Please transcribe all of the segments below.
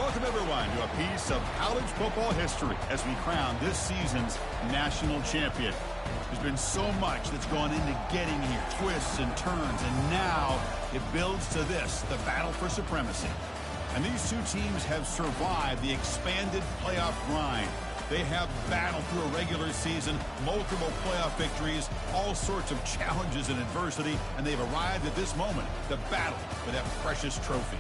Welcome, everyone, to a piece of college football history as we crown this season's national champion. There's been so much that's gone into getting here, twists and turns, and now it builds to this, the battle for supremacy. And these two teams have survived the expanded playoff grind. They have battled through a regular season, multiple playoff victories, all sorts of challenges and adversity, and they've arrived at this moment, the battle for that precious trophy.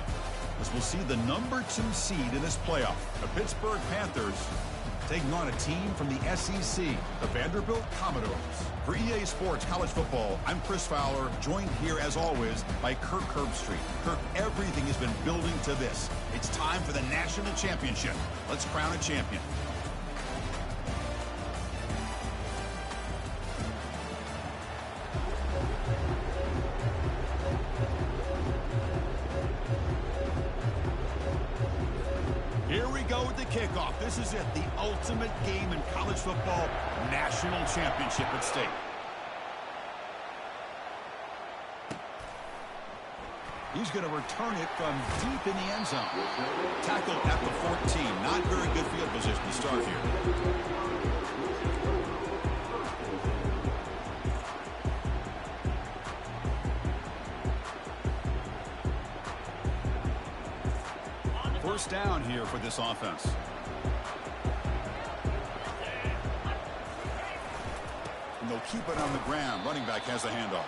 As we'll see the number 2 seed in this playoff, the Pittsburgh Panthers taking on a team from the SEC, the Vanderbilt Commodores. For EA Sports College Football, I'm Chris Fowler, joined here as always by Kirk Herbstreit. Kirk, everything has been building to this. It's time for the national championship. Let's crown a champion. Here we go with the kickoff. This is it, the ultimate game in college football, national championship at stake. He's going to return it from deep in the end zone. Tackled at the 14. Not very good field position to start here. First down here for this offense. And they'll keep it on the ground. Running back has the handoff.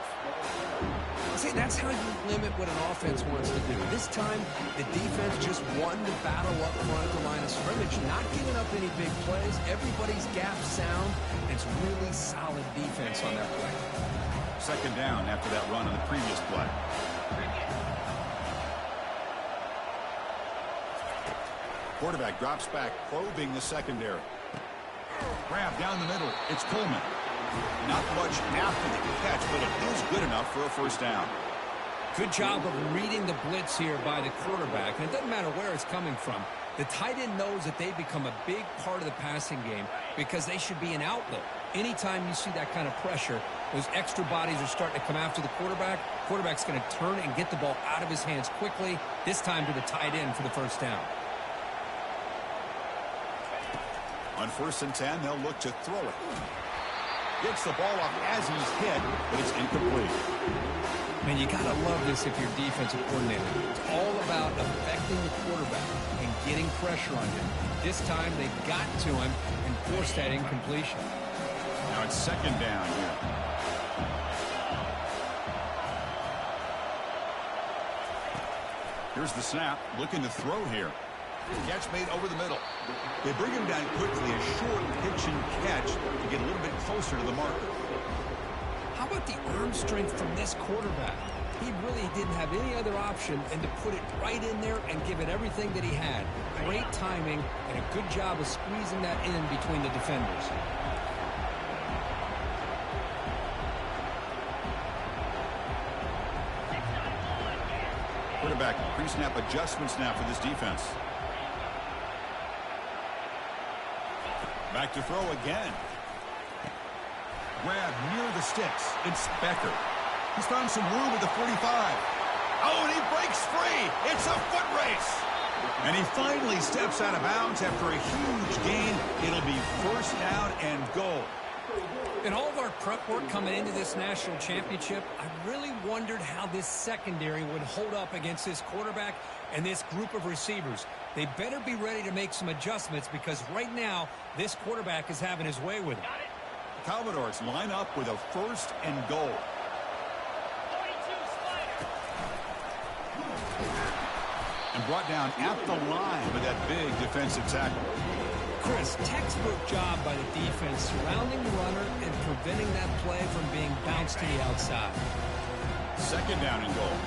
See, that's how you limit what an offense wants to do. This time, the defense just won the battle up front at the line of scrimmage, not giving up any big plays. Everybody's gap sound. It's really solid defense on that play. Second down after that run on the previous play. Quarterback drops back, probing the secondary. Grab down the middle. It's Coleman. Not much after the catch, but it is good enough for a first down. Good job of reading the blitz here by the quarterback. And it doesn't matter where it's coming from. The tight end knows that they've become a big part of the passing game because they should be an outlet. Anytime you see that kind of pressure, those extra bodies are starting to come after the quarterback. Quarterback's going to turn and get the ball out of his hands quickly, this time to the tight end for the first down. On 1st and 10, they'll look to throw it. Gets the ball off as he's hit, but it's incomplete. Man, you got to love this if you're defensive coordinator. It's all about affecting the quarterback and getting pressure on him. This time, they got to him and forced that incompletion. Now it's second down here. Here's the snap, looking to throw here. Catch made over the middle. They bring him down quickly, a short pitch and catch to get a little bit closer to the marker. How about the arm strength from this quarterback? He really didn't have any other option than to put it right in there and give it everything that he had. Great timing and a good job of squeezing that in between the defenders. Quarterback pre-snap adjustments now for this defense. Back to throw again. Grab near the sticks. It's Becker. He's found some room at the 45. Oh, and he breaks free. It's a foot race. And he finally steps out of bounds after a huge gain. It'll be first down and goal. In all of our prep work coming into this national championship, I really wondered how this secondary would hold up against this quarterback and this group of receivers. They better be ready to make some adjustments because right now, this quarterback is having his way with it. The Commodores line up with a first and goal. And brought down at the line with that big defensive tackle. Chris, textbook job by the defense surrounding the runner and preventing that play from being bounced to the outside. Second down and goal.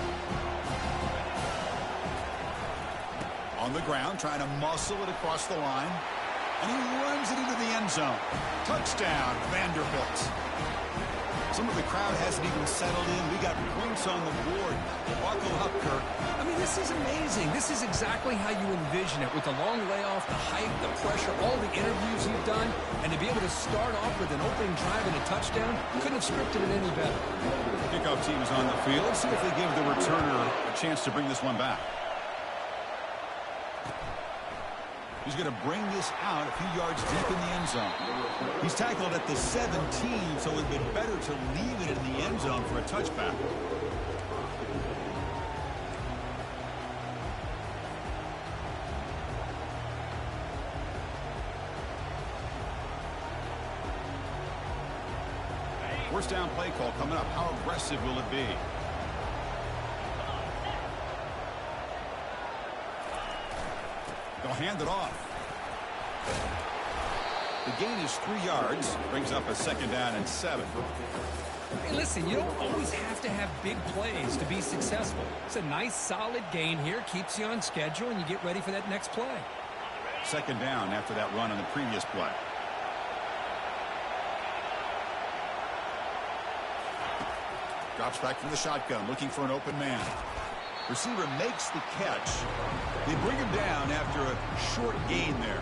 On the ground, trying to muscle it across the line. And he runs it into the end zone. Touchdown, Vanderbilt. Some of the crowd hasn't even settled in. We got points on the board. Buckle up, Kirk. I mean, this is amazing. This is exactly how you envision it, with the long layoff, the hype, the pressure, all the interviews you've done, and to be able to start off with an opening drive and a touchdown, couldn't have scripted it any better. The kickoff team is on the field. Let's see if they give the returner a chance to bring this one back. He's going to bring this out a few yards deep in the end zone. He's tackled at the 17, so it would have been better to leave it in the end zone for a touchback. First down play call coming up. How aggressive will it be? They'll hand it off. The gain is 3 yards. Brings up a 2nd down and 7. Hey, listen, you don't always have to have big plays to be successful. It's a nice, solid gain here. Keeps you on schedule, and you get ready for that next play. 2nd down after that run on the previous play. Drops back from the shotgun, looking for an open man. Receiver makes the catch. They bring him down after a short gain there.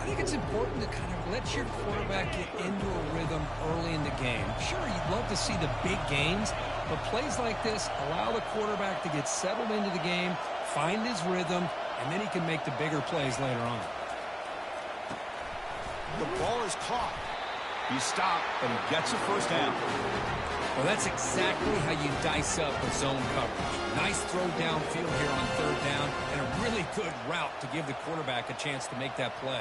I think it's important to kind of let your quarterback get into a rhythm early in the game. Sure, you'd love to see the big gains, but plays like this allow the quarterback to get settled into the game, find his rhythm, and then he can make the bigger plays later on. The ball is caught. He stopped, and he gets a first down. Well, that's exactly how you dice up a zone coverage. Nice throw downfield here on 3rd down, and a really good route to give the quarterback a chance to make that play.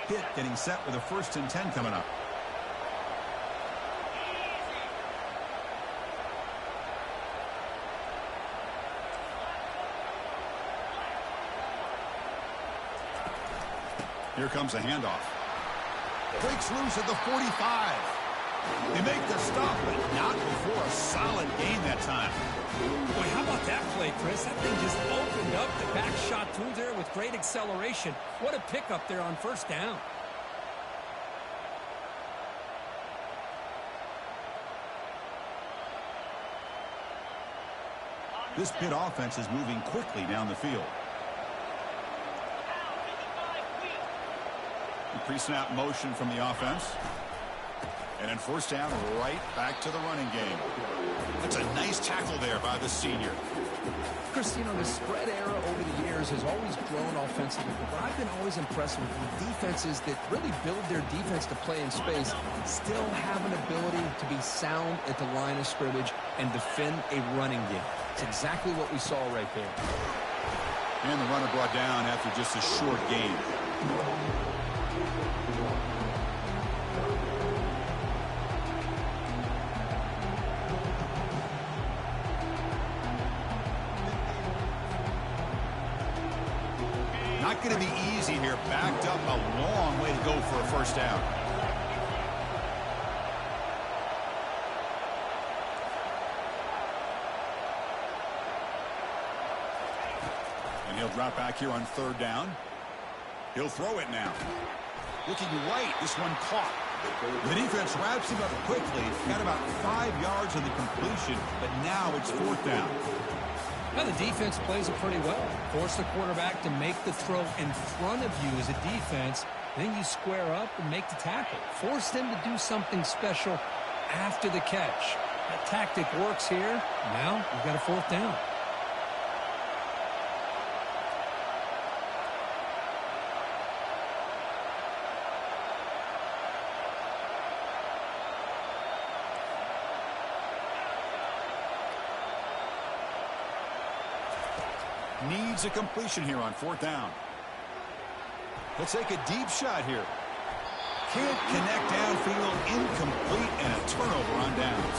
Pitt getting set with a 1st and 10 coming up. Here comes a handoff. Breaks loose at the 45. They make the stop, but not before a solid gain that time. Boy, how about that play, Chris? That thing just opened up. The back shot through there with great acceleration. What a pickup there on 1st down. This Pitt offense is moving quickly down the field. The pre-snap motion from the offense. And then 1st down, right back to the running game. That's a nice tackle there by the senior. Chris, you know, the spread era over the years has always grown offensively, but I've been always impressed with defenses that really build their defense to play in space, still have an ability to be sound at the line of scrimmage and defend a running game. It's exactly what we saw right there. And the runner brought down after just a short gain. Not going to be easy here. Backed up a long way to go for a 1st down. And he'll drop back here on 3rd down. He'll throw it now. Looking right. This one caught. The defense wraps him up quickly. Got about 5 yards on the completion, but now it's 4th down. Now the defense plays it pretty well. Force the quarterback to make the throw in front of you as a defense. Then you square up and make the tackle. Force them to do something special after the catch. That tactic works here. Now you've got a 4th down. Needs a completion here on 4th down. He'll take a deep shot here. Can't connect downfield, incomplete, and a turnover on downs.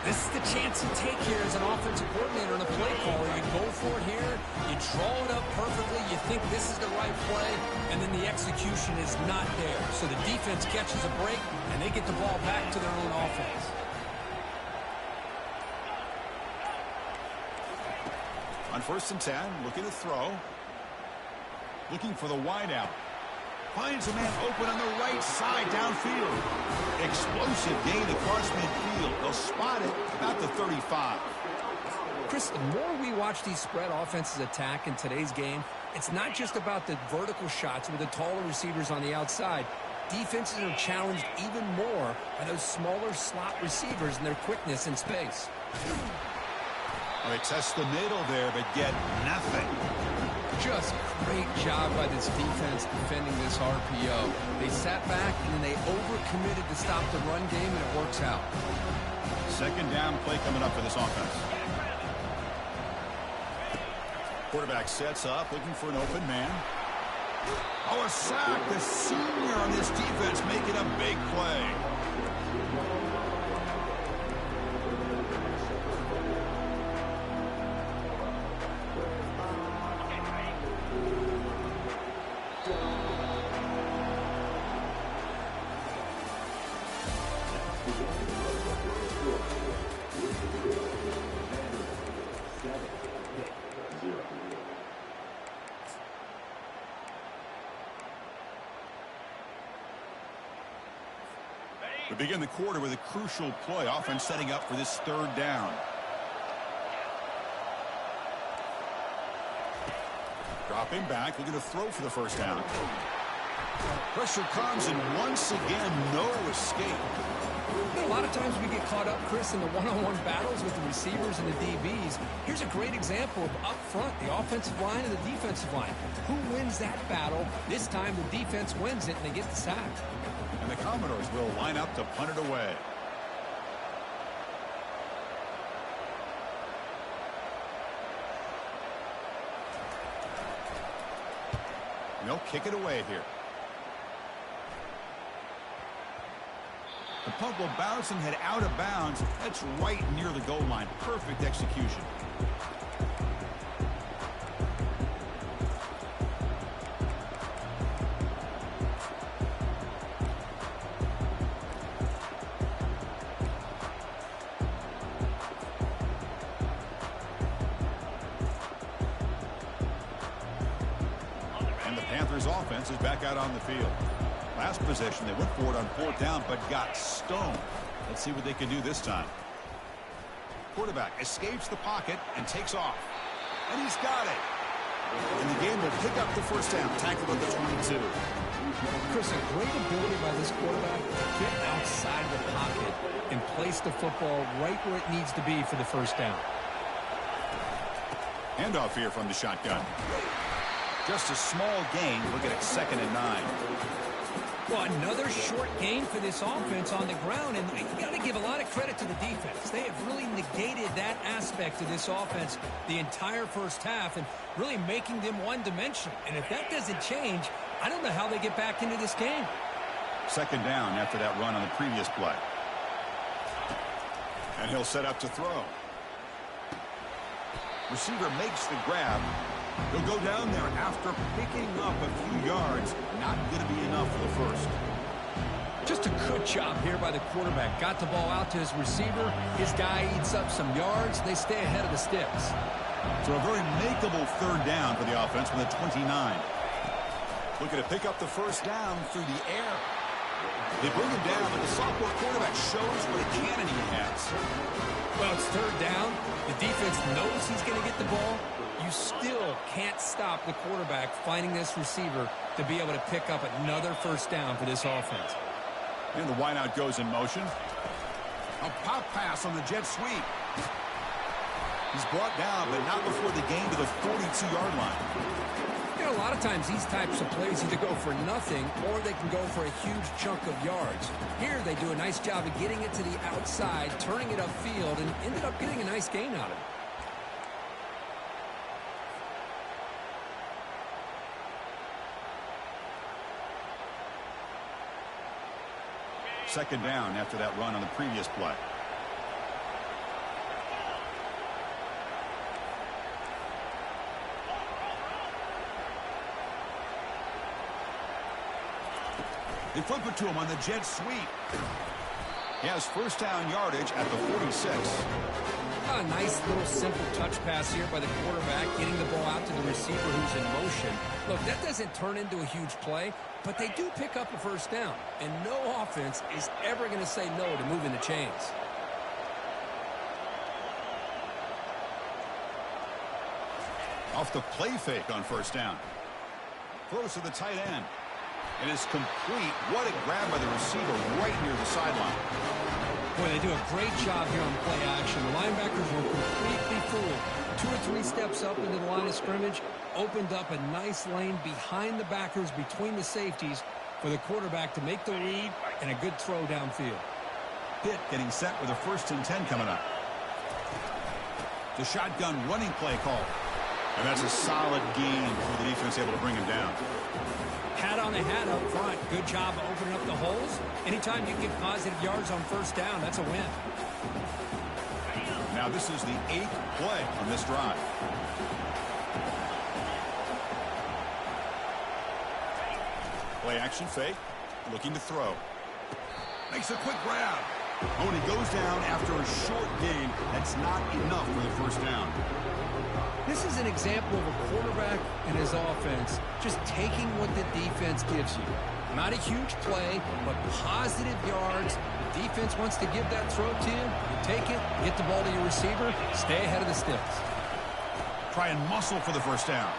This is the chance you take here as an offensive coordinator and a play caller. You go for it here, you draw it up perfectly, you think this is the right play, and then the execution is not there. So the defense catches a break, and they get the ball back to their own offense. On 1st and 10, looking to throw. Looking for the wideout. Finds a man open on the right side downfield. Explosive gain across midfield. They'll spot it about the 35. Chris, the more we watch these spread offenses attack in today's game, it's not just about the vertical shots with the taller receivers on the outside. Defenses are challenged even more by those smaller slot receivers and their quickness in space. Well, they test the middle there, but get nothing. Just great job by this defense defending this RPO. They sat back and then they overcommitted to stop the run game, and it works out. Second down play coming up for this offense. Quarterback sets up, looking for an open man. Oh, a sack. The senior on this defense making a big play. We begin the quarter with a crucial play. Offense setting up for this third down. Dropping back, looking to throw for the first down. Pressure comes, and once again, no escape. A lot of times we get caught up, Chris, in the one-on-one battles with the receivers and the DBs. Here's a great example of up front, the offensive line and the defensive line. Who wins that battle? This time the defense wins it, and they get the sack. And the Commodores will line up to punt it away. And they'll kick it away here. The punt will bounce and head out of bounds. That's right near the goal line. Perfect execution. And the Panthers offense is back out on the field. Last possession, they went for it on fourth down, but got stoned. Let's see what they can do this time. Quarterback escapes the pocket and takes off. And he's got it. And the game will pick up the first down, tackled at the 22. Chris, a great ability by this quarterback to get outside the pocket and place the football right where it needs to be for the first down. Handoff here from the shotgun. Just a small gain. Look at it, 2nd and 9. Well, another short gain for this offense on the ground, and you got to give a lot of credit to the defense. They have really negated that aspect of this offense the entire first half and really making them one-dimensional. And if that doesn't change, I don't know how they get back into this game. 2nd down after that run on the previous play. And he'll set up to throw. Receiver makes the grab. He'll go down there after picking up a few yards. Not going to be enough for the first. Just a good job here by the quarterback. Got the ball out to his receiver. His guy eats up some yards. They stay ahead of the sticks. So a very makeable third down for the offense with a 29. Looking to pick up the first down through the air. They bring him down, but the sophomore quarterback shows what a cannon he has. Well, it's third down. The defense knows he's going to get the ball. You still can't stop the quarterback finding this receiver to be able to pick up another first down for this offense. And the wideout goes in motion. A pop pass on the jet sweep. He's brought down, but not before the gain to the 42-yard line. You know, a lot of times these types of plays either go for nothing or they can go for a huge chunk of yards. Here they do a nice job of getting it to the outside, turning it upfield, and ended up getting a nice gain out of it. Second down after that run on the previous play. They flip it to him on the jet sweep. He has first down yardage at the 46. A nice little simple touch pass here by the quarterback, getting the ball out to the receiver who's in motion. Look, that doesn't turn into a huge play, but they do pick up a first down. And no offense is ever going to say no to moving the chains. Off the play fake on first down. Throws to the tight end. It is complete. What a grab by the receiver right near the sideline. Boy, they do a great job here on play action. The linebackers were completely fooled. 2 or 3 steps up into the line of scrimmage, opened up a nice lane behind the backers, between the safeties, for the quarterback to make the read and a good throw downfield. Pitt getting set with a 1st and 10 coming up. The shotgun running play call. And that's a solid gain for the defense, able to bring him down. Hat on the hat up front. Good job of opening up the holes. Anytime you get positive yards on 1st down, that's a win. Now this is the 8th play on this drive. Play action fake. Looking to throw. Makes a quick grab. Oh, and he goes down after a short gain. That's not enough for the 1st down. This is an example of a quarterback and his offense just taking what the defense gives you. Not a huge play, but positive yards. The defense wants to give that throw to you. You take it, get the ball to your receiver, stay ahead of the sticks. Try and muscle for the 1st down.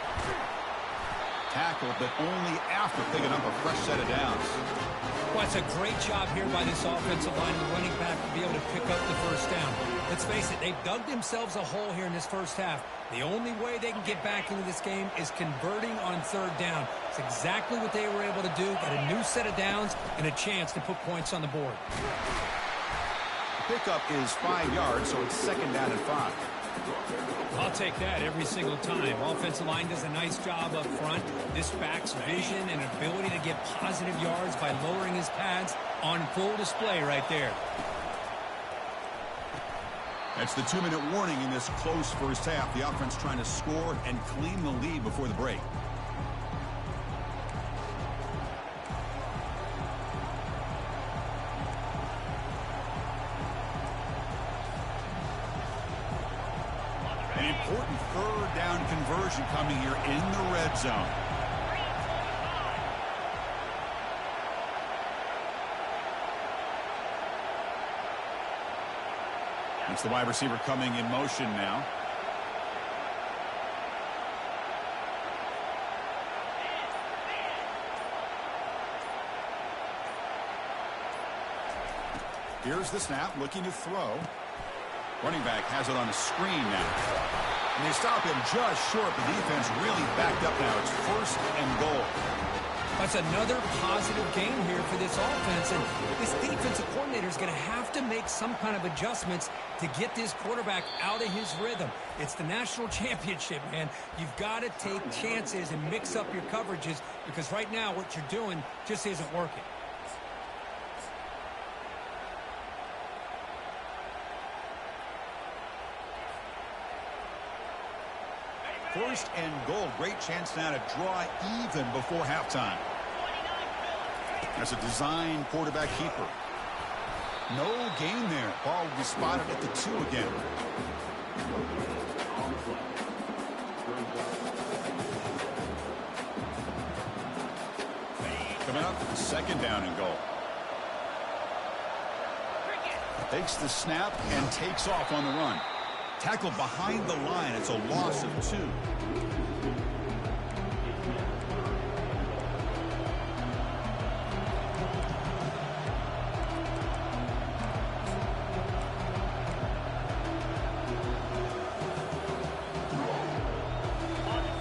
Tackle, but only after picking up a fresh set of downs. Well, it's a great job here by this offensive line and the running back to be able to pick up the 1st down. Let's face it, they've dug themselves a hole here in this 1st half. The only way they can get back into this game is converting on 3rd down. It's exactly what they were able to do. Got a new set of downs and a chance to put points on the board. The pickup is 5 yards, so it's 2nd down and 5. I'll take that every single time. Offensive line does a nice job up front. This back's vision and ability to get positive yards by lowering his pads on full display right there. That's the 2-minute warning in this close 1st half. The offense trying to score and clean the lead before the break. An important 3rd down conversion coming here in the red zone. It's the wide receiver coming in motion now. Here's the snap, looking to throw. Running back has it on a screen now. And they stop him just short. The defense really backed up now. It's 1st and goal. That's another positive game here for this offense. And this defensive coordinator is going to have to make some kind of adjustments to get this quarterback out of his rhythm. It's the national championship, man. You've got to take chances and mix up your coverages because right now what you're doing just isn't working. First and goal. Great chance now to draw even before halftime. That's a design quarterback keeper. No gain there. Ball will be spotted at the 2 again. Coming up, 2nd down and goal. Takes the snap and takes off on the run. Tackled behind the line. It's a loss of 2.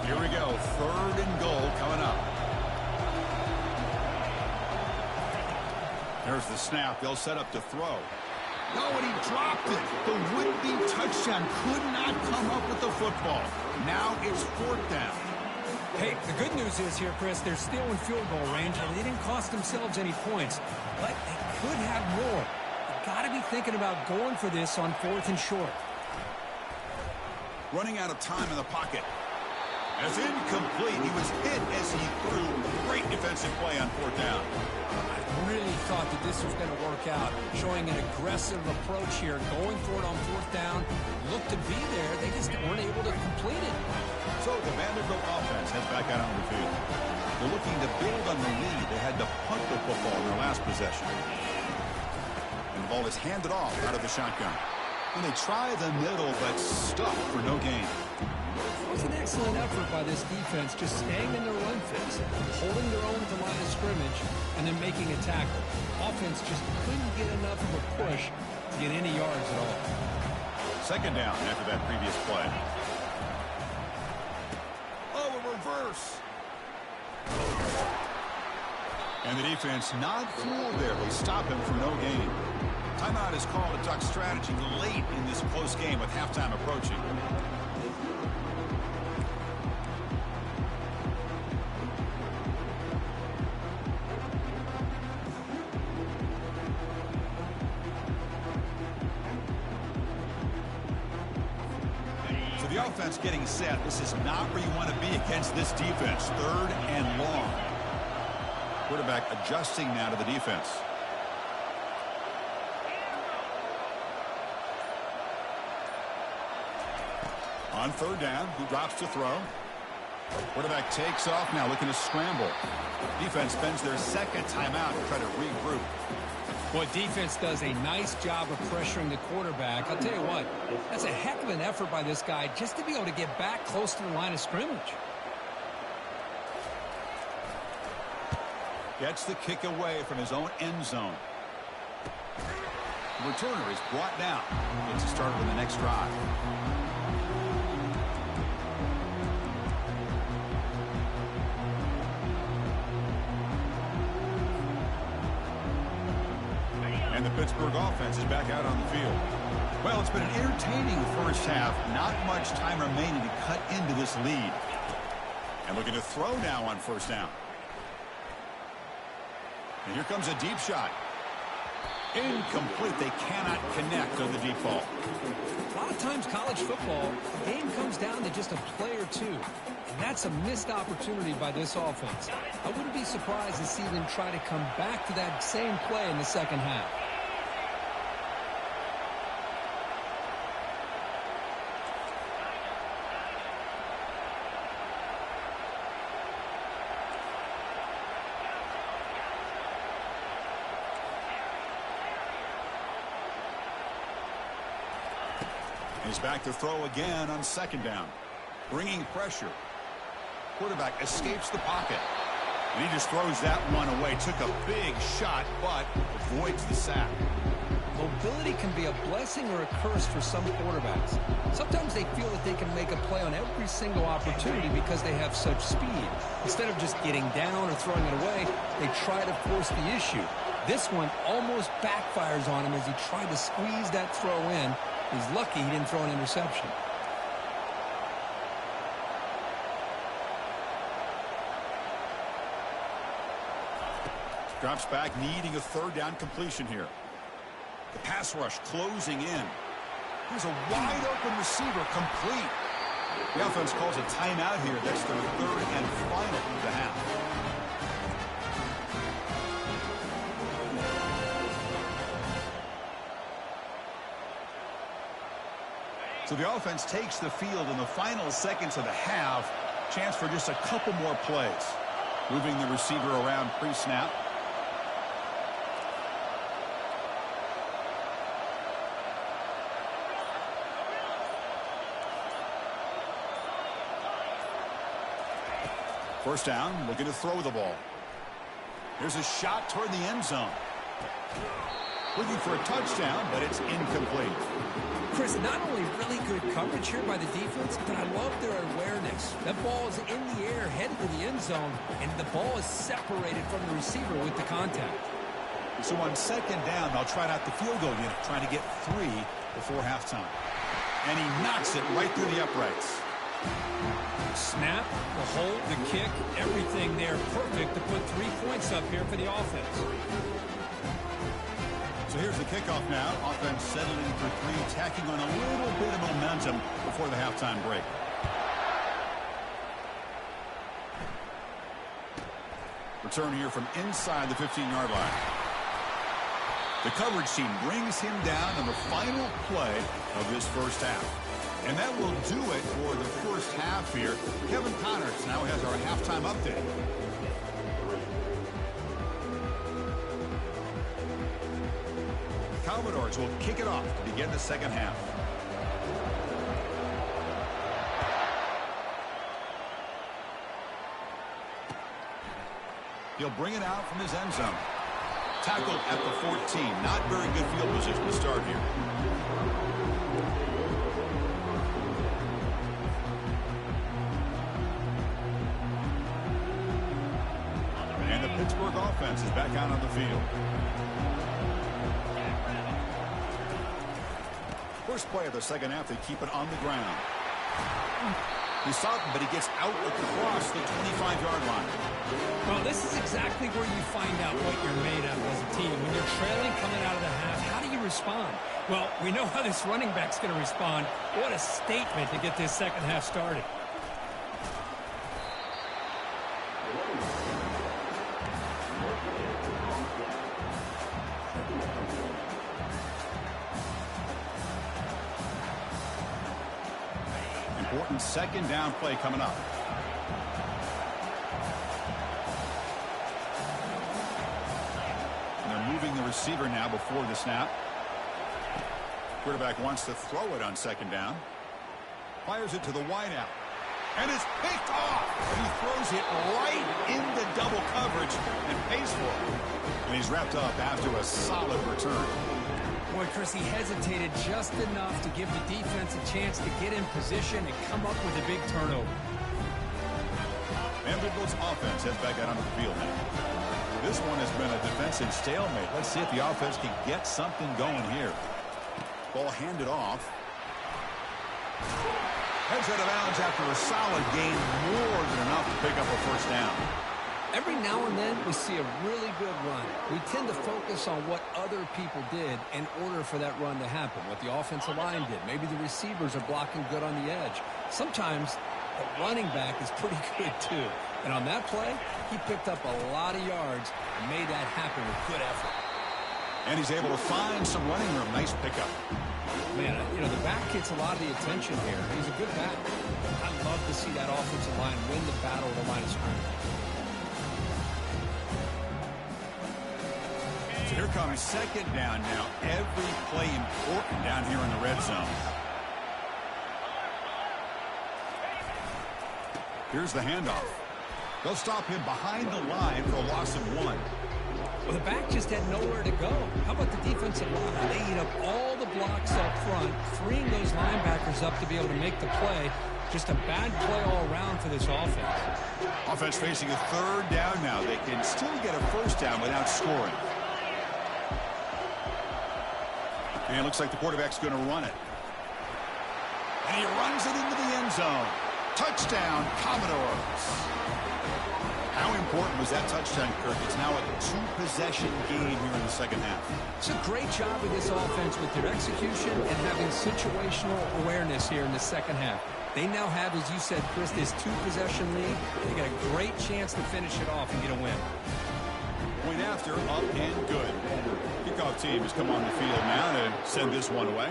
Here we go. 3rd and goal coming up. There's the snap. They'll set up to throw. No, and he dropped it. The would-be touchdown could not come up with the football. Now it's 4th down. Hey, the good news is here, Chris, they're still in field goal range, and they didn't cost themselves any points. But they could have more. You've got to be thinking about going for this on 4th and short. Running out of time in the pocket. That's incomplete. He was hit as he threw. Great defensive play on 4th down. I really thought that this was going to work out, showing an aggressive approach here, going for it on 4th down. Looked to be there. They just weren't able to complete it. So the Vanderbilt offense heads back out on the field. They're looking to build on the lead. They had to punt the football in their last possession. And the ball is handed off out of the shotgun. And they try the middle, but stuck for no gain. It was an excellent effort by this defense, just staying in their run fits, holding their own at the line of scrimmage, and then making a tackle. Offense just couldn't get enough of a push to get any yards at all. 2nd down after that previous play. And the defense not fooled there. They stop him for no gain. Timeout is called to talk strategy late in this close game with halftime approaching. So the offense getting set. This is not where you want to be against this defense. 3rd and long. Quarterback adjusting now to the defense. On 3rd down, he drops to throw. Quarterback takes off now, looking to scramble. Defense spends their 2nd timeout to try to regroup. Boy, defense does a nice job of pressuring the quarterback. I'll tell you what, that's a heck of an effort by this guy just to be able to get back close to the line of scrimmage. Gets the kick away from his own end zone. The returner is brought down. Gets to start with the next drive. And the Pittsburgh offense is back out on the field. Well, it's been an entertaining first half. Not much time remaining to cut into this lead. And looking to throw now on 1st down. And here comes a deep shot. Incomplete. They cannot connect on the deep ball. A lot of times college football, the game comes down to just a play or two. And that's a missed opportunity by this offense. I wouldn't be surprised to see them try to come back to that same play in the 2nd half. He's back to throw again on 2nd down. Bringing pressure. Quarterback escapes the pocket. And he just throws that one away. Took a big shot, but avoids the sack. Mobility can be a blessing or a curse for some quarterbacks. Sometimes they feel that they can make a play on every single opportunity because they have such speed. Instead of just getting down or throwing it away, they try to force the issue. This one almost backfires on him as he tried to squeeze that throw in. He's lucky he didn't throw an interception. Drops back, needing a 3rd down completion here. The pass rush closing in. There's a wide open receiver, complete. The offense calls a timeout here. That's their 3rd and final of the half. So the offense takes the field in the final seconds of the half. Chance for just a couple more plays. Moving the receiver around pre-snap. First down, looking to throw the ball. Here's a shot toward the end zone. Looking for a touchdown, but it's incomplete. Chris, not only really good coverage here by the defense, but I love their awareness. That ball is in the air, headed to the end zone, and the ball is separated from the receiver with the contact. So on 2nd down, they'll try out the field goal unit, trying to get 3 before halftime. And he knocks it right through the uprights. Snap, the hold, the kick, everything there perfect to put 3 points up here for the offense. So here's the kickoff now. Offense settling for 3, tacking on a little bit of momentum before the halftime break. Return here from inside the 15-yard line. The coverage team brings him down on the final play of this first half. And that will do it for the first half here. Kevin Connors now has our halftime update. The Commodores will kick it off to begin the 2nd half. He'll bring it out from his end zone. Tackled at the 14. Not very good field position to start here. Pittsburgh offense is back out on the field. First play of the second half, they keep it on the ground. He stopped him, but he gets out across the 25-yard line. Well, this is exactly where you find out what you're made of as a team. When you're trailing coming out of the half, how do you respond? Well, we know how this running back's going to respond. What a statement to get this second half started. Important second down play coming up. And they're moving the receiver now before the snap. Quarterback wants to throw it on second down. Fires it to the wideout. And it's picked off. He throws it right into double coverage and pays for it. And he's wrapped up after a solid return. Boy, Chris, he hesitated just enough to give the defense a chance to get in position and come up with a big turnover. Vanderbilt's offense heads back out onto the field now. This one has been a defensive stalemate. Let's see if the offense can get something going here. Ball handed off. Heads out of bounds after a solid gain, more than enough to pick up a first down. Every now and then we see a really good run. We tend to focus on what other people did in order for that run to happen, what the offensive line did. Maybe the receivers are blocking good on the edge. Sometimes the running back is pretty good too. And on that play, he picked up a lot of yards and made that happen with good effort. And he's able to find some running room. Nice pickup. Man, you know, the back gets a lot of the attention here. He's a good back. I'd love to see that offensive line win the battle of the line of scrimmage. So here comes second down now. Every play important down here in the red zone. Here's the handoff. They'll stop him behind the line for a loss of 1. Well, the back just had nowhere to go. How about the defensive line? They eat up all the blocks up front, freeing those linebackers up to be able to make the play. Just a bad play all around for this offense. Offense facing a third down now. They can still get a first down without scoring. And it looks like the quarterback's going to run it. And he runs it into the end zone. Touchdown, Commodores. How important was that touchdown, Kirk? It's now a 2-possession game here in the second half. It's a great job of this offense with their execution and having situational awareness here in the second half. They now have, as you said, Chris, this 2-possession lead. They got a great chance to finish it off and get a win. Point after, up and good. Kickoff team has come on the field now to send this one away.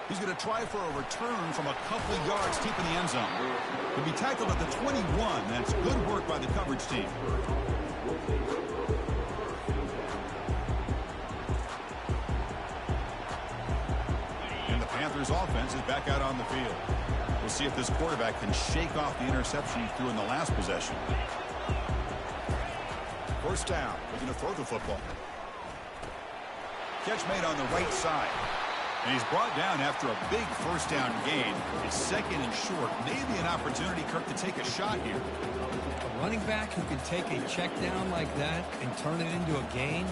He's going to try for a return from a couple of yards deep in the end zone. He'll be tackled at the 21. That's good work by the coverage team. And the Panthers offense is back out on the field. We'll see if this quarterback can shake off the interception he threw in the last possession. First down, looking to throw the football. Catch made on the right side. And he's brought down after a big first down gain. It's second and short. Maybe an opportunity, Kirk, to take a shot here. A running back who can take a check down like that and turn it into a gain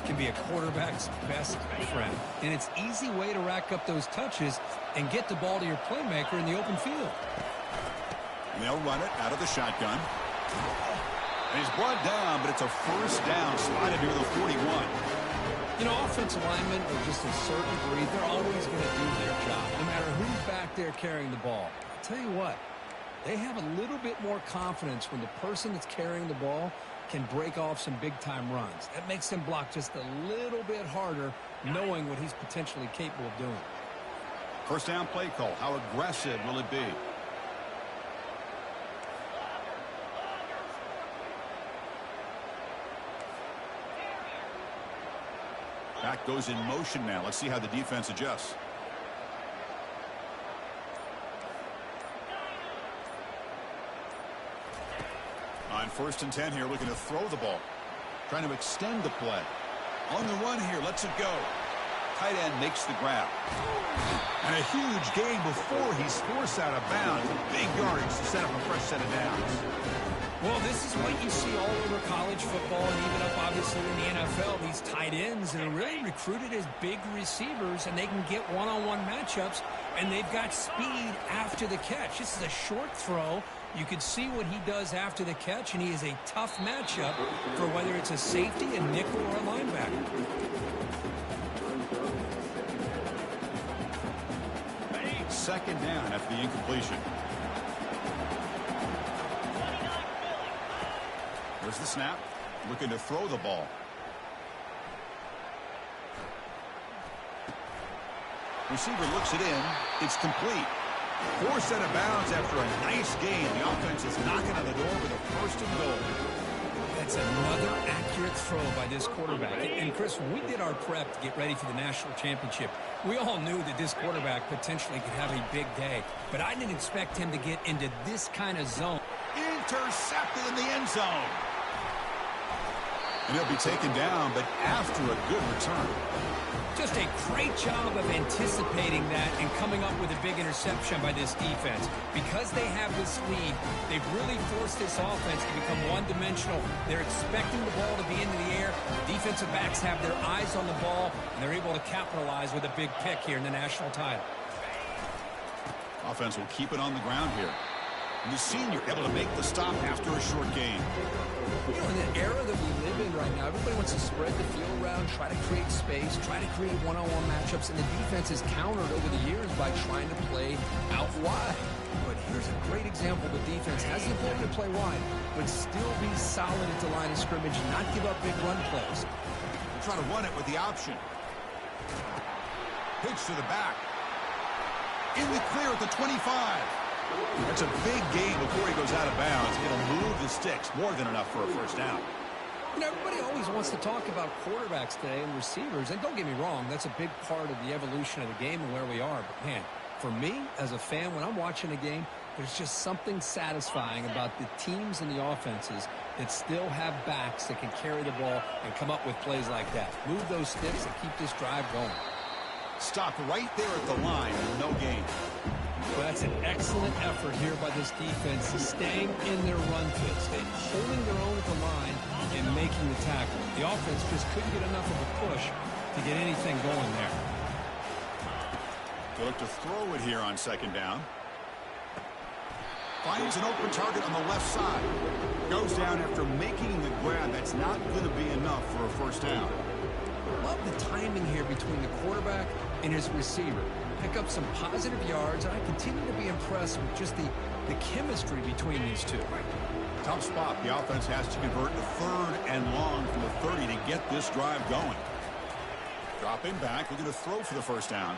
can be a quarterback's best friend. And it's an easy way to rack up those touches and get the ball to your playmaker in the open field. And they'll run it out of the shotgun. And he's brought down, but it's a first down, slided near the 41. You know, offensive linemen are just a certain breed. They're always going to do their job, no matter who's back there carrying the ball. I'll tell you what, they have a little bit more confidence when the person that's carrying the ball can break off some big-time runs. That makes them block just a little bit harder, knowing what he's potentially capable of doing. First down play call. How aggressive will it be? Back goes in motion now. Let's see how the defense adjusts. On 1st and 10 here, looking to throw the ball. Trying to extend the play. On the run here, lets it go. Tight end makes the grab. And a huge gain before he's forced out of bounds. Big yardage to set up a fresh set of downs. Well, this is what you see all over college football and even up, obviously, in the NFL. These tight ends that are really recruited as big receivers, and they can get one-on-one matchups, and they've got speed after the catch. This is a short throw. You can see what he does after the catch, and he is a tough matchup for whether it's a safety, a nickel, or a linebacker. Second down after the incompletion. There's the snap. Looking to throw the ball. Receiver looks it in. It's complete. Forced out of bounds after a nice gain. The offense is knocking on the door with a first and goal. That's another accurate throw by this quarterback. And Chris, when we did our prep to get ready for the national championship, we all knew that this quarterback potentially could have a big day. But I didn't expect him to get into this kind of zone. Intercepted in the end zone. And he'll be taken down, but after a good return. Just a great job of anticipating that and coming up with a big interception by this defense. Because they have this lead, they've really forced this offense to become one-dimensional. They're expecting the ball to be into the air. Defensive backs have their eyes on the ball, and they're able to capitalize with a big pick here in the national title. Offense will keep it on the ground here. And the senior able to make the stop after a short gain. You know, in the era that we live in right now, everybody wants to spread the field around, try to create space, try to create one-on-one matchups, and the defense is countered over the years by trying to play out wide. But here's a great example. The defense has the ability to play wide, but still be solid at the line of scrimmage, not give up big run plays. They'll try to run it with the option. Pitch to the back. In the clear at the 25. That's a big gain before he goes out of bounds. It'll move the sticks more than enough for a first down. You know, everybody always wants to talk about quarterbacks today and receivers. And don't get me wrong, that's a big part of the evolution of the game and where we are. But, man, for me, as a fan, when I'm watching a game, there's just something satisfying about the teams and the offenses that still have backs that can carry the ball and come up with plays like that. Move those sticks and keep this drive going. Stopped right there at the line with no gain. Well, that's an excellent effort here by this defense, staying in their run fit, staying holding their own at the line and making the tackle. The offense just couldn't get enough of a push to get anything going there. They look to throw it here on second down. Finds an open target on the left side. Goes down after making the grab. That's not going to be enough for a first down. Love the timing here between the quarterback and his receiver. Pick up some positive yards, and I continue to be impressed with just the chemistry between these two. Tough spot. The offense has to convert the third and long from the 30 to get this drive going. Dropping back, looking to throw for the first down.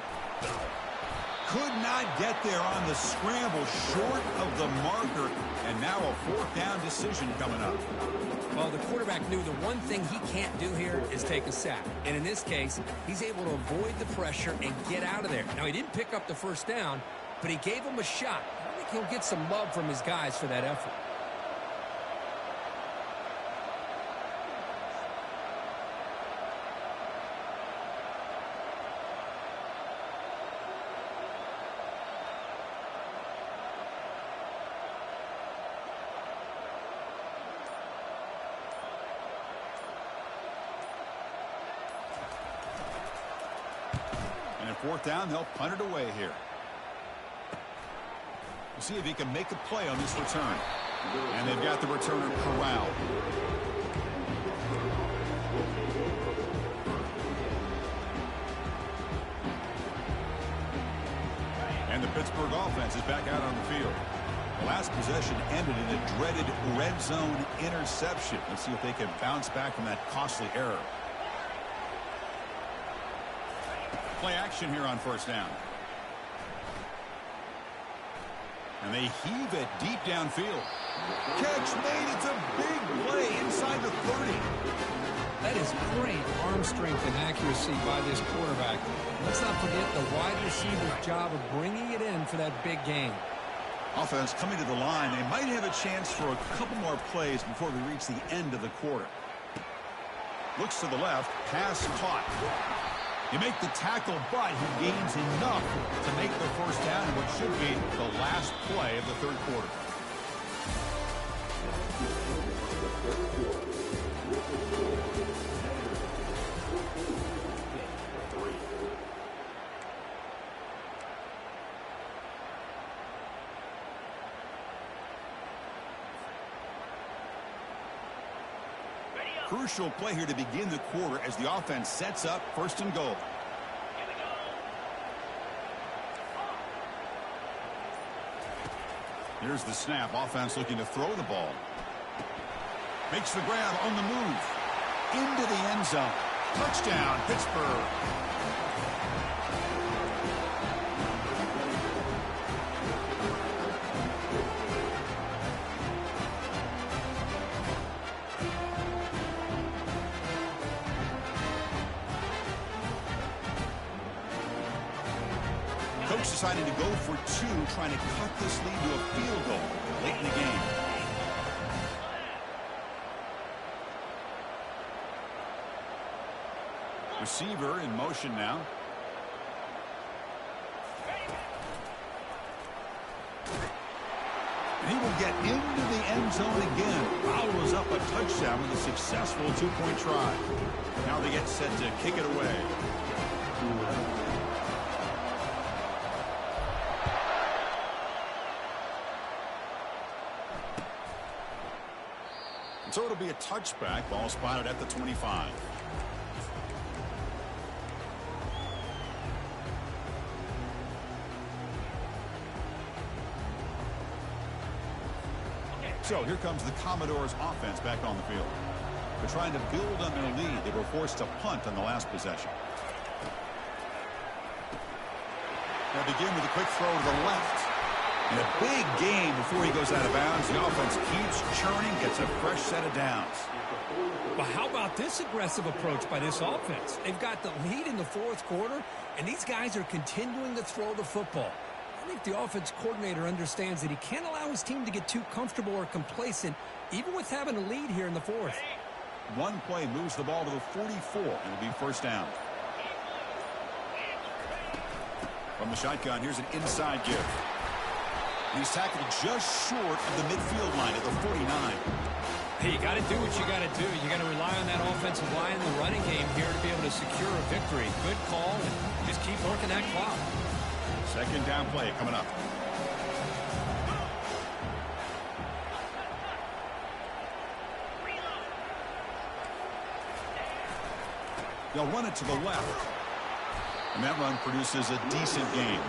Could not get there on the scramble, short of the marker, and now a fourth down decision coming up. Well, the quarterback knew the one thing he can't do here is take a sack. And in this case, he's able to avoid the pressure and get out of there. Now, he didn't pick up the first down, but he gave him a shot. I think he'll get some love from his guys for that effort. Fourth down, they'll punt it away here. We'll see if he can make a play on this return. And they've got the returner corralled. And the Pittsburgh offense is back out on the field. The last possession ended in a dreaded red zone interception. Let's see if they can bounce back from that costly error. Play action here on first down. And they heave it deep downfield. Catch made. It's a big play inside the 30. That is great arm strength and accuracy by this quarterback. Let's not forget the wide receiver's job of bringing it in for that big game. Offense coming to the line. They might have a chance for a couple more plays before we reach the end of the quarter. Looks to the left. Pass caught. You make the tackle, but he gains enough to make the first down in what should be the last play of the third quarter. Crucial play here to begin the quarter as the offense sets up first and goal. Here's the snap. Offense looking to throw the ball. Makes the grab on the move. Into the end zone. Touchdown, Pittsburgh. Coach decided to go for two, trying to cut this lead to a field goal late in the game. Receiver in motion now. And he will get into the end zone again. Follows up a touchdown with a successful two-point try. Now they get set to kick it away. So it'll be a touchback. Ball spotted at the 25. So here comes the Commodores offense back on the field. They're trying to build on their lead. They were forced to punt on the last possession. They'll begin with a quick throw to the left. And a big gain before he goes out of bounds. The offense keeps churning, gets a fresh set of downs. But how about this aggressive approach by this offense? They've got the lead in the fourth quarter, and these guys are continuing to throw the football. I think the offense coordinator understands that he can't allow his team to get too comfortable or complacent, even with having a lead here in the fourth. One play moves the ball to the 44, and it'll be first down. From the shotgun, here's an inside give. He's tackled just short of the midfield line at the 49. Hey, you got to do what you got to do. You got to rely on that offensive line in the running game here to be able to secure a victory. Good call, and just keep working that clock. Second down play coming up. They'll run it to the left. And that run produces a decent gain.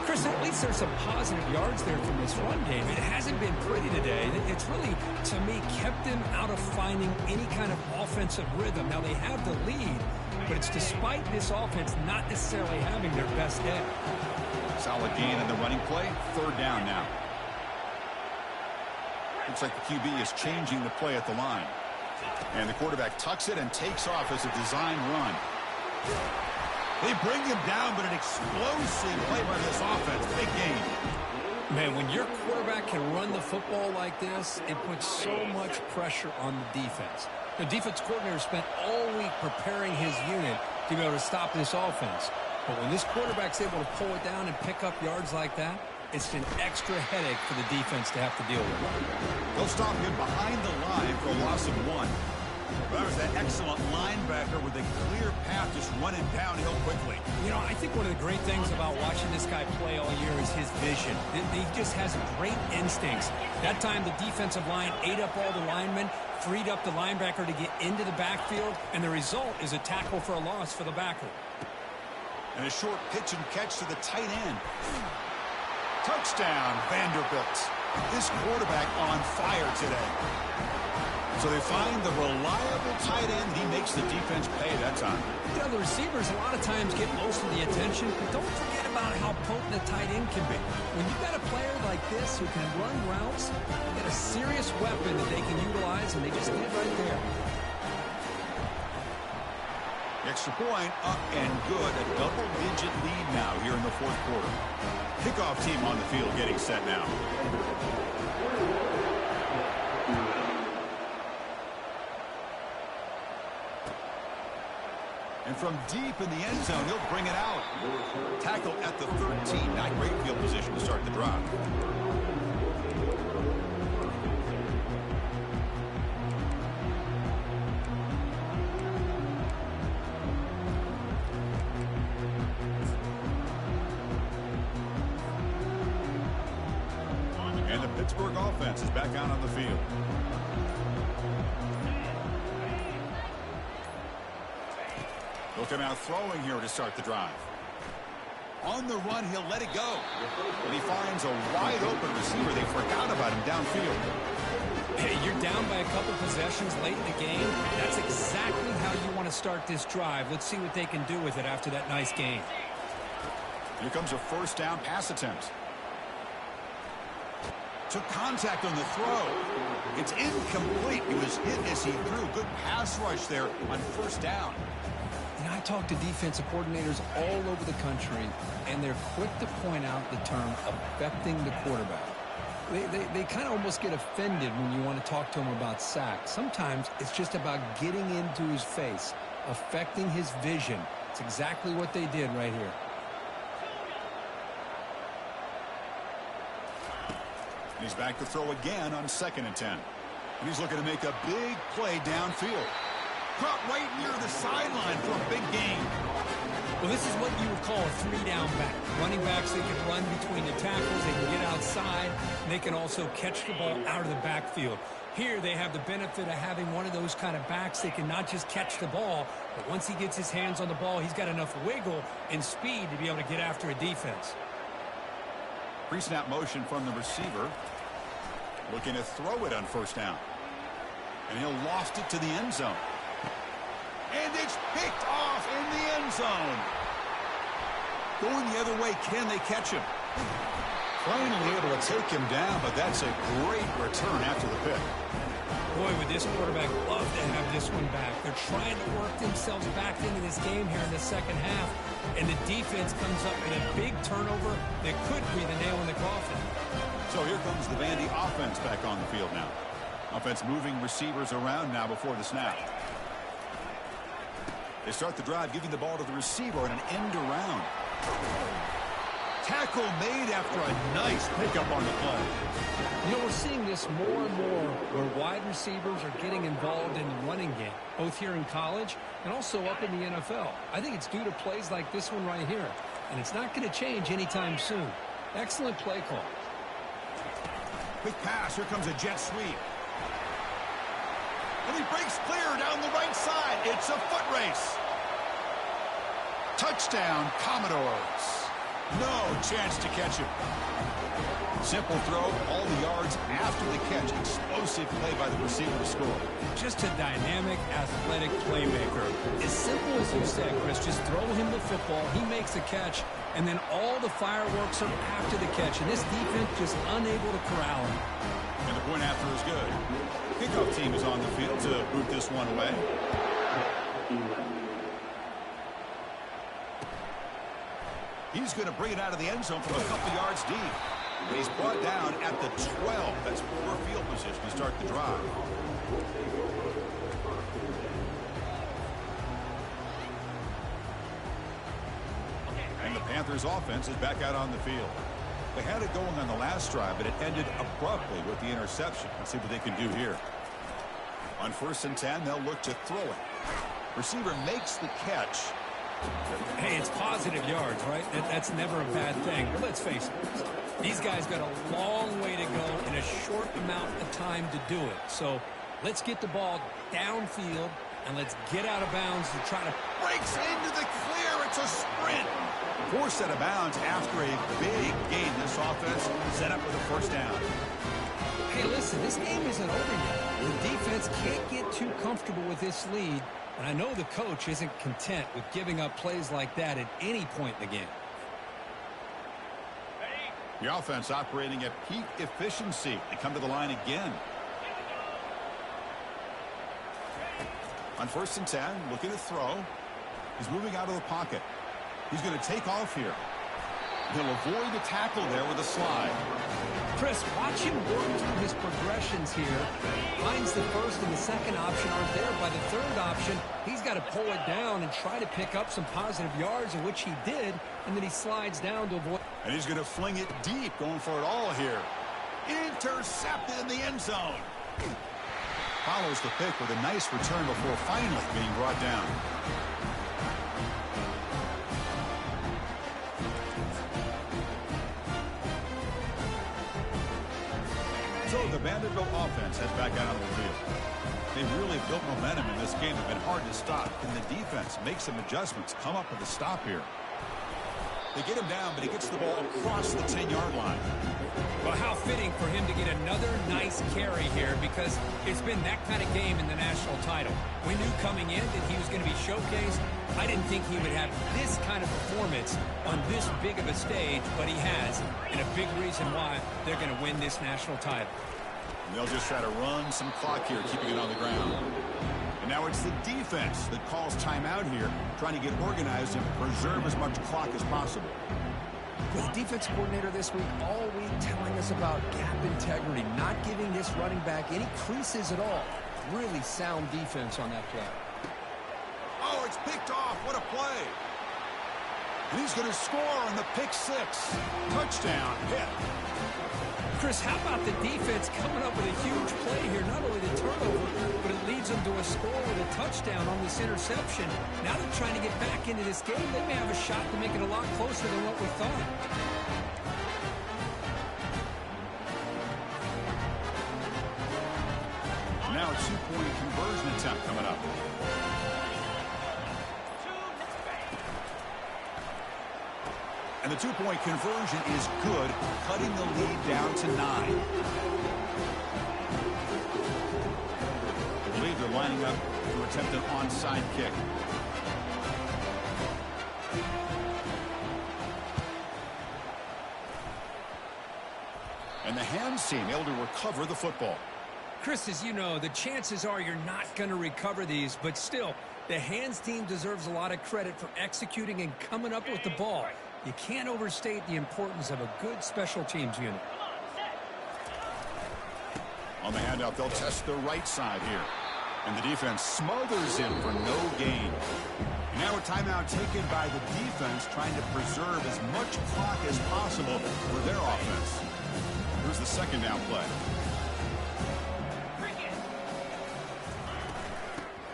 Chris, at least there's some positive yards there from this run game. It hasn't been pretty today. It's really, to me, kept them out of finding any kind of offensive rhythm. Now, they have the lead, but it's despite this offense not necessarily having their best day. Solid gain in the running play. Third down now. Looks like the QB is changing the play at the line. And the quarterback tucks it and takes off as a design run. They bring him down, but an explosive play by this offense. Big gain. Man, when your quarterback can run the football like this, it puts so much pressure on the defense. The defense coordinator spent all week preparing his unit to be able to stop this offense. But when this quarterback's able to pull it down and pick up yards like that, it's an extra headache for the defense to have to deal with. They'll stop him behind the line for a loss of 1. Well, there's that excellent linebacker with a clear path just running downhill quickly. You know, I think one of the great things about watching this guy play all year is his vision. He just has great instincts. That time the defensive line ate up all the linemen, freed up the linebacker to get into the backfield, and the result is a tackle for a loss for the backer. And a short pitch and catch to the tight end. Touchdown, Vanderbilt. This quarterback on fire today. So they find the reliable tight end. He makes the defense pay that time. You know, the receivers a lot of times get most of the attention, but don't forget about how potent a tight end can be. When you've got a player like this who can run routes, you get a serious weapon that they can utilize, and they just did right there. Extra point up and good. A double-digit lead now here in the fourth quarter. Kickoff team on the field getting set now. And from deep in the end zone, he'll bring it out. Tackle at the 13. Not great field position to start the drive. And the Pittsburgh offense is back out on the field. He'll come out throwing here to start the drive. On the run, he'll let it go. And he finds a wide-open receiver. They forgot about him downfield. Hey, you're down by a couple possessions late in the game. That's exactly how you want to start this drive. Let's see what they can do with it after that nice game. Here comes a first down pass attempt. Took contact on the throw. It's incomplete. He was hit as he threw. Good pass rush there on first down. You know, I talk to defensive coordinators all over the country, and they're quick to point out the term affecting the quarterback. They kind of almost get offended when you want to talk to them about sacks. Sometimes it's just about getting into his face, affecting his vision. It's exactly what they did right here. He's back to throw again on 2nd and 10. And he's looking to make a big play downfield. Caught right near the sideline for a big gain. Well, this is what you would call a 3-down back. Running backs, they can run between the tackles, they can get outside, and they can also catch the ball out of the backfield. Here, they have the benefit of having one of those kind of backs. They can not just catch the ball, but once he gets his hands on the ball, he's got enough wiggle and speed to be able to get after a defense. Pre-snap motion from the receiver. Looking to throw it on first down. And he'll loft it to the end zone. And it's picked off in the end zone. Going the other way, can they catch him? Finally able to take him down, but that's a great return after the pick. Boy, would this quarterback love to have this one back. They're trying to work themselves back into this game here in the second half. And the defense comes up with a big turnover that could be the nail in the coffin. So here comes the Vandy offense back on the field now. Offense moving receivers around now before the snap. They start the drive giving the ball to the receiver and an end around. Tackle made after a nice pickup on the play. You know, we're seeing this more and more where wide receivers are getting involved in the running game, both here in college and also up in the NFL. I think it's due to plays like this one right here, and it's not going to change anytime soon. Excellent play call. Quick pass. Here comes a jet sweep. And he breaks clear down the right side. It's a foot race. Touchdown, Commodores. No chance to catch him. Simple throw, all the yards after the catch. Explosive play by the receiver to score. Just a dynamic, athletic playmaker. As simple as you said, Chris, just throw him the football, he makes a catch, and then all the fireworks are after the catch. And this defense just unable to corral him. And the point after is good. Kickoff team is on the field to boot this one away. He's going to bring it out of the end zone from a couple yards deep. He's brought down at the 12. That's poor field position to start the drive. And the Panthers offense is back out on the field. They had it going on the last drive, but it ended abruptly with the interception. Let's see what they can do here. On 1st and 10, they'll look to throw it. Receiver makes the catch. Hey, it's positive yards, right? That's never a bad thing. But let's face it, these guys got a long way to go in a short amount of time to do it. So let's get the ball downfield, and let's get out of bounds to try to... Breaks into the clear. It's a sprint. Forced out of bounds after a big gain. This offense set up with a first down. Hey, listen, this game isn't over yet. The defense can't get too comfortable with this lead, and I know the coach isn't content with giving up plays like that at any point in the game. The offense operating at peak efficiency. They come to the line again. On 1st and 10, looking to throw. He's moving out of the pocket. He's going to take off here. He'll avoid the tackle there with a slide. Chris, watch him work through his progressions here. Finds the first and the second option aren't there. By the third option, he's got to pull it down and try to pick up some positive yards, of which he did, and then he slides down to avoid. And he's going to fling it deep, going for it all here. Intercepted in the end zone. Follows the pick with a nice return before finally being brought down. So the Vanderbilt offense heads back out on the field. They really built momentum in this game. They've been hard to stop. And the defense makes some adjustments, come up with a stop here. They get him down, but he gets the ball across the 10-yard line. Well, how fitting for him to get another nice carry here, because it's been that kind of game in the national title. We knew coming in that he was going to be showcased. I didn't think he would have this kind of performance on this big of a stage, but he has, and a big reason why they're going to win this national title. And they'll just try to run some clock here, keeping it on the ground. And now it's the defense that calls timeout here, trying to get organized and preserve as much clock as possible. The defense coordinator this week all week telling us about gap integrity, not giving this running back any creases at all. Really sound defense on that play. Oh, it's picked off. What a play. And he's going to score on the pick six. Touchdown, Pitt. Chris, how about the defense coming up with a huge play here? Not only the turnover, but it leads them to a score with a touchdown on this interception. Now they're trying to get back into this game. They may have a shot to make it a lot closer than what we thought. Now a two-point conversion attempt coming up. And the two-point conversion is good, cutting the lead down to 9. I believe they're lining up to attempt an onside kick. And the hands team able to recover the football. Chris, as you know, the chances are you're not going to recover these, but still, the hands team deserves a lot of credit for executing and coming up with the ball. You can't overstate the importance of a good special teams unit. On the handout, they'll test the right side here. And the defense smothers him for no gain. And now a timeout taken by the defense, trying to preserve as much clock as possible for their offense. Here's the second down play.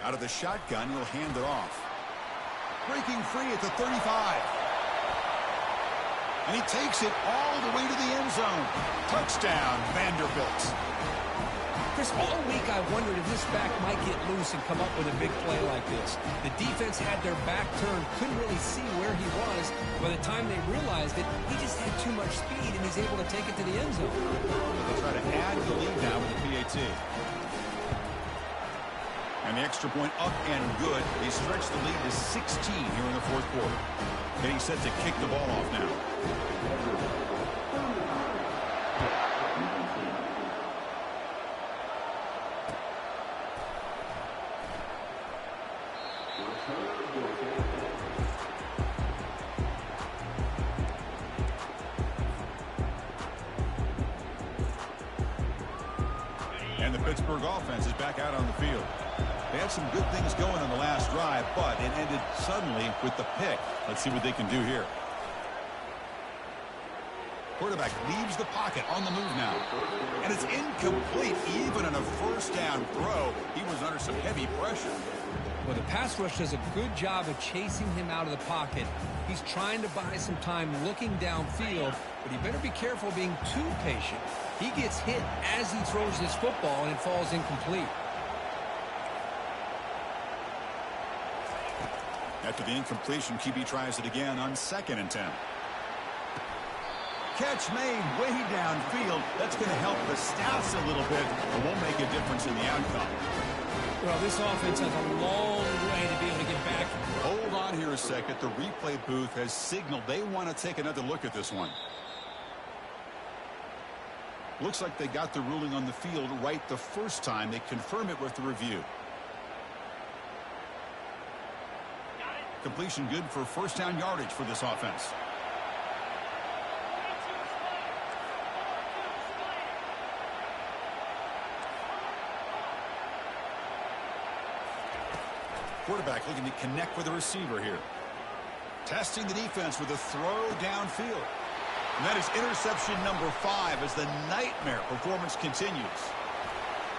Out of the shotgun, he'll hand it off. Breaking free at the 35. And he takes it all the way to the end zone. Touchdown, Vanderbilt. Chris, all week I wondered if this back might get loose and come up with a big play like this. The defense had their back turned, couldn't really see where he was. By the time they realized it, he just had too much speed, and he's able to take it to the end zone. They try to add the lead now with the PAT. And the extra point up and good. They stretch the lead to 16 here in the fourth quarter. Getting set to kick the ball off now. And the Pittsburgh offense is back out on the field. They had some good things going on the last drive, but it ended suddenly with the pick. Let's see what they can do here. Quarterback leaves the pocket on the move now. And it's incomplete. Even on a first down throw, he was under some heavy pressure. Well, the pass rush does a good job of chasing him out of the pocket. He's trying to buy some time looking downfield, but he better be careful being too patient. He gets hit as he throws this football, and it falls incomplete. After the incompletion, QB tries it again on 2nd and 10. Catch made way downfield. That's going to help the stats a little bit, but won't make a difference in the outcome. Well, this offense has a long way to be able to get back. Hold on here a second. The replay booth has signaled they want to take another look at this one. Looks like they got the ruling on the field right the first time. They confirm it with the review. Completion good for first down yardage for this offense. Quarterback looking to connect with the receiver here. Testing the defense with a throw downfield. And that is interception number 5 as the nightmare performance continues.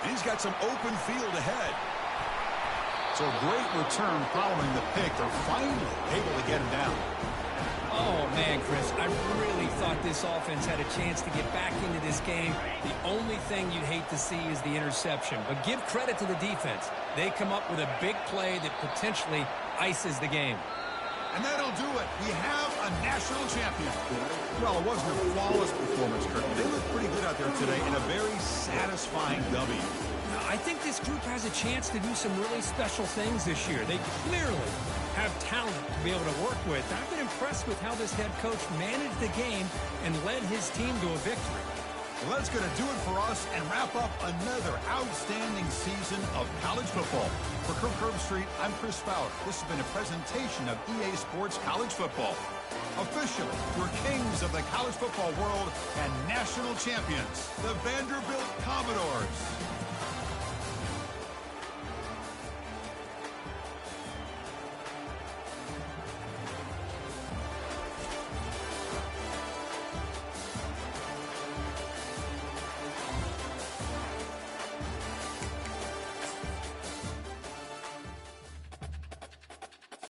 And he's got some open field ahead. So a great return following the pick. They're finally able to get him down. Oh, man, Chris, I really thought this offense had a chance to get back into this game. The only thing you'd hate to see is the interception. But give credit to the defense. They come up with a big play that potentially ices the game. And that'll do it. We have a national champion. Well, it wasn't a flawless performance, Kirk. They looked pretty good out there today in a very satisfying W. I think this group has a chance to do some really special things this year. They clearly have talent to be able to work with. I've been impressed with how this head coach managed the game and led his team to a victory. Well, that's going to do it for us and wrap up another outstanding season of college football. For Kirk Herbstreit, I'm Chris Fowler. This has been a presentation of EA Sports College Football. Officially, we're kings of the college football world and national champions, the Vanderbilt Commodores.